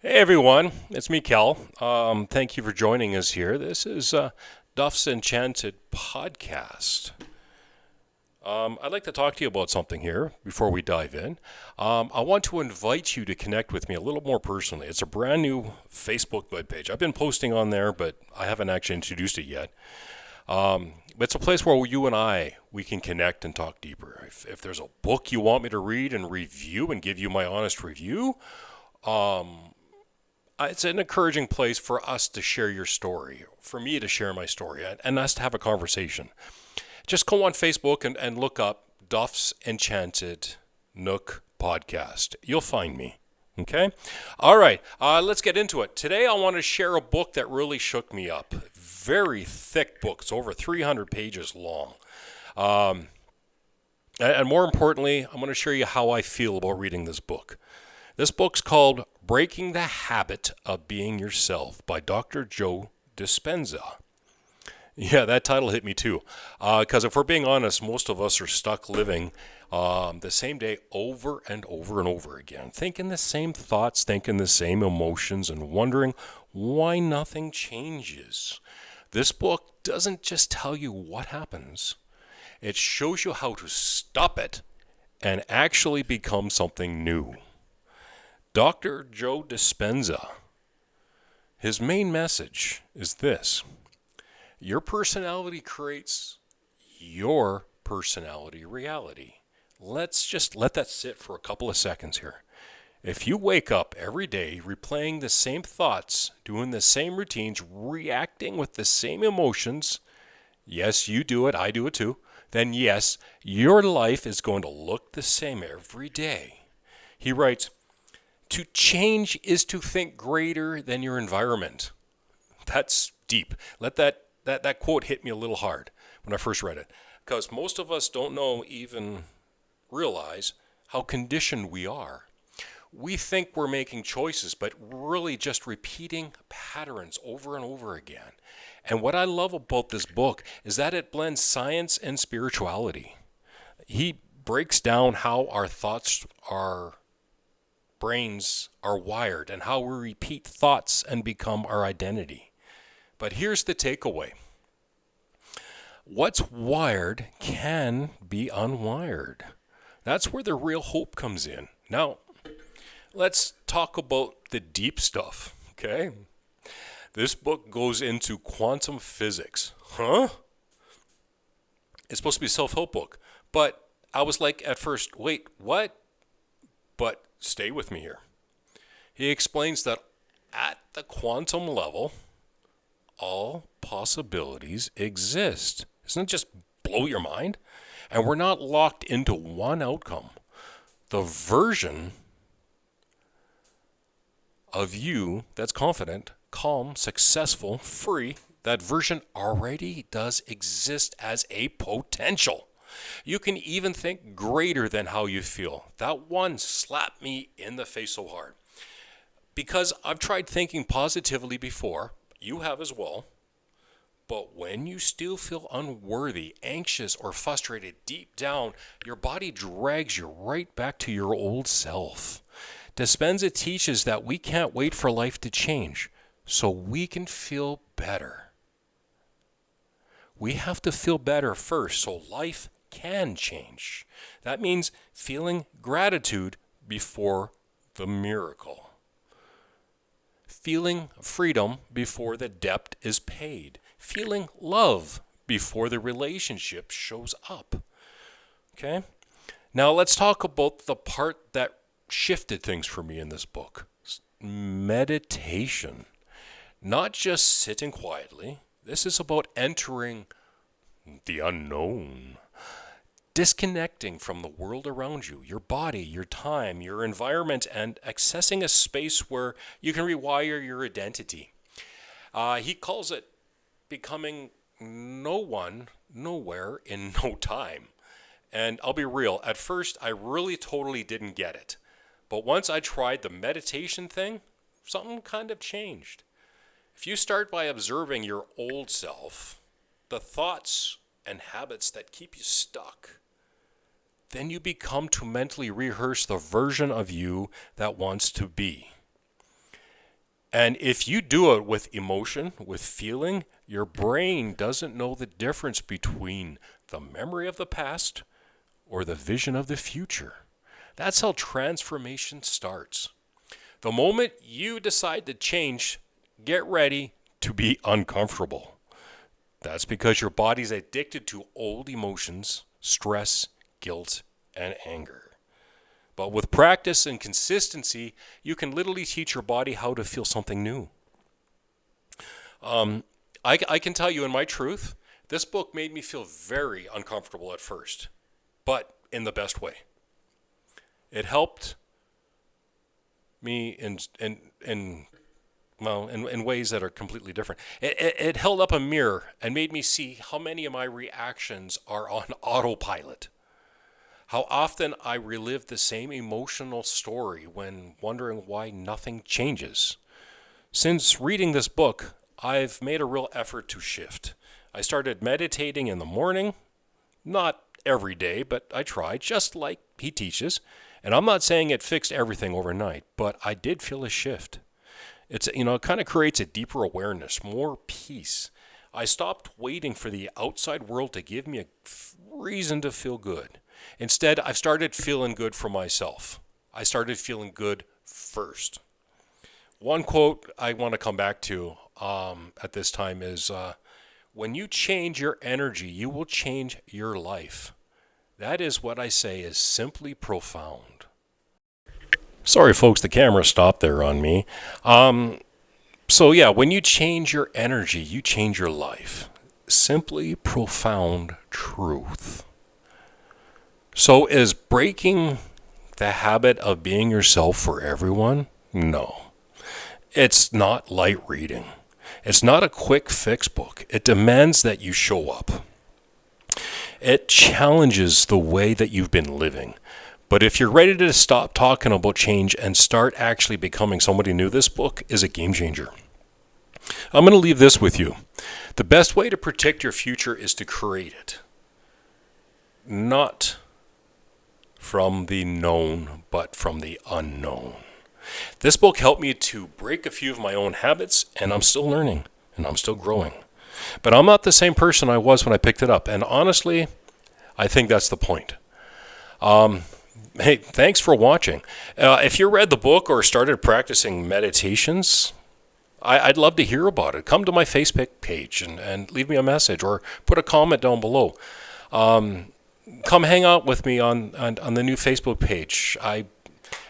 Hey everyone, it's me, Kel. Thank you for joining us here. This is Duff's Enchanted Podcast. I'd like to talk to you about something here before we dive in. I want to invite you to connect with me a little more personally. It's a brand new Facebook webpage. I've been posting on there, but I haven't actually introduced it yet. It's a place where you and we can connect and talk deeper. If there's a book you want me to read and review and give you my honest review, it's an encouraging place for us to share your story, for me to share my story, and us to have a conversation. Just go on Facebook and look up Duff's Enchanted Nook Podcast. You'll find me. Okay? All right, let's get into it. Today I want to share a book that really shook me up. Very thick book. It's over 300 pages long. And more importantly, I'm going to show you how I feel about reading this book. This book's called Breaking the Habit of Being Yourself by Dr. Joe Dispenza. Yeah, that title hit me too. Because if we're being honest, most of us are stuck living the same day over and over and over again, thinking the same thoughts, thinking the same emotions, and wondering why nothing changes. This book doesn't just tell you what happens, it shows you how to stop it and actually become something new. Dr. Joe Dispenza, his main message is this: your personality creates your personality reality. Let's just let that sit for a couple of seconds here. If you wake up every day replaying the same thoughts, doing the same routines, reacting with the same emotions, yes, you do it, I do it too, then yes, your life is going to look the same every day. He writes, to change is to think greater than your environment. That's deep. Let that quote hit me a little hard when I first read it, because most of us don't even realize how conditioned we are. We think we're making choices, but really just repeating patterns over and over again. And what I love about this book is that it blends science and spirituality. He breaks down how our thoughts, our brains are wired, and how we repeat thoughts and become our identity. But here's the takeaway. What's wired can be unwired. That's where the real hope comes in. Now, let's talk about the deep stuff, okay? This book goes into quantum physics. Huh? It's supposed to be a self-help book. But I was like at first, wait, what? But stay with me here. He explains that at the quantum level, all possibilities exist. Doesn't it just blow your mind? And we're not locked into one outcome. The version of you that's confident, calm, successful, free, that version already does exist as a potential. You can even think greater than how you feel. That one slapped me in the face so hard. Because I've tried thinking positively before, you have as well, but when you still feel unworthy, anxious, or frustrated deep down, your body drags you right back to your old self. Dispenza teaches that we can't wait for life to change so we can feel better. We have to feel better first so life can change. That means feeling gratitude before the miracle. Feeling freedom before the debt is paid. Feeling love before the relationship shows up. Okay? Now let's talk about the part that shifted things for me in this book. Meditation. Not just sitting quietly. This is about entering the unknown. Disconnecting from the world around you, your body, your time, your environment, and accessing a space where you can rewire your identity. He calls it becoming no one, nowhere, in no time. And I'll be real, at first I really totally didn't get it. But once I tried the meditation thing, something kind of changed. If you start by observing your old self, the thoughts and habits that keep you stuck, then you become to mentally rehearse the version of you that wants to be. And if you do it with emotion, with feeling, your brain doesn't know the difference between the memory of the past or the vision of the future. That's how transformation starts. The moment you decide to change, get ready to be uncomfortable. That's because your body's addicted to old emotions, stress, guilt, and anger. But with practice and consistency, you can literally teach your body how to feel something new. I can tell you in my truth, this book made me feel very uncomfortable at first, but in the best way. It helped me in ways that are completely different. It held up a mirror and made me see how many of my reactions are on autopilot. How often I relive the same emotional story when wondering why nothing changes. Since reading this book, I've made a real effort to shift. I started meditating in the morning, not every day, but I tried, just like he teaches. And I'm not saying it fixed everything overnight, but I did feel a shift. It kind of creates a deeper awareness, more peace. I stopped waiting for the outside world to give me a reason to feel good. Instead, I've started feeling good for myself. I started feeling good first. One quote I want to come back to at this time is, when you change your energy, you will change your life. That is what I say is simply profound. Sorry, folks, the camera stopped there on me. So yeah, when you change your energy, you change your life. Simply profound truth. So is breaking the habit of being yourself for everyone? No. It's not light reading. It's not a quick fix book. It demands that you show up. It challenges the way that you've been living. But if you're ready to stop talking about change and start actually becoming somebody new, this book is a game changer. I'm going to leave this with you. The best way to protect your future is to create it. Not from the known, but from the unknown. This book helped me to break a few of my own habits, and I'm still learning, and I'm still growing. But I'm not the same person I was when I picked it up, and honestly, I think that's the point. Hey, thanks for watching. If you read the book or started practicing meditations, I'd love to hear about it. Come to my Facebook page and leave me a message or put a comment down below. Come hang out with me on the new Facebook page.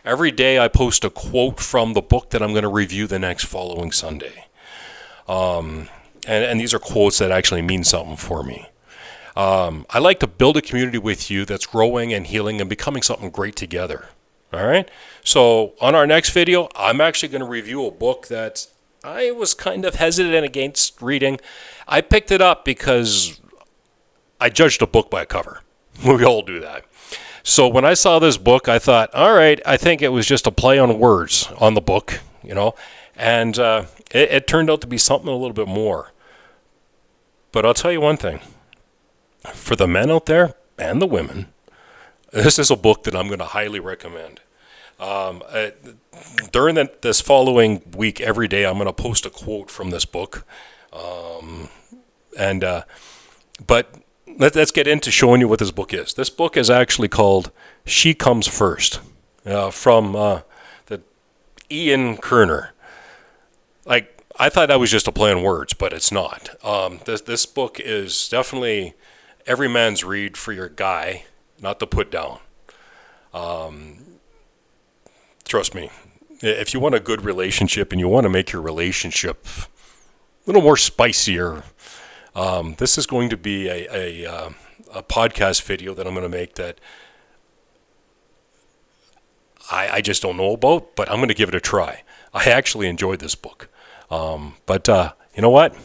Every day I post a quote from the book that I'm going to review the next following Sunday. And these are quotes that actually mean something for me. I like to build a community with you that's growing and healing and becoming something great together. All right? So on our next video, I'm actually going to review a book that I was kind of hesitant against reading. I picked it up because I judged a book by a cover. We all do that. So when I saw this book, I thought, all right, I think it was just a play on words on the book, and it turned out to be something a little bit more. But I'll tell you one thing. For the men out there and the women, this is a book that I'm going to highly recommend. During this following week, every day, I'm going to post a quote from this book. But let's get into showing you what this book is. This book is actually called She Comes First, from the Ian Kerner. I thought that was just a play on words, but it's not. This book is definitely every man's read for your guy, not to put down. Trust me, if you want a good relationship and you want to make your relationship a little more spicier, this is going to be a podcast video that I'm going to make that I just don't know about, but I'm going to give it a try. I actually enjoyed this book. But you know what?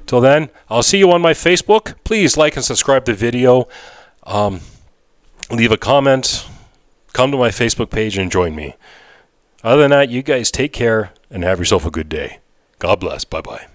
Till then, I'll see you on my Facebook. Please like and subscribe to the video. Leave a comment. Come to my Facebook page and join me. Other than that, you guys take care and have yourself a good day. God bless. Bye-bye.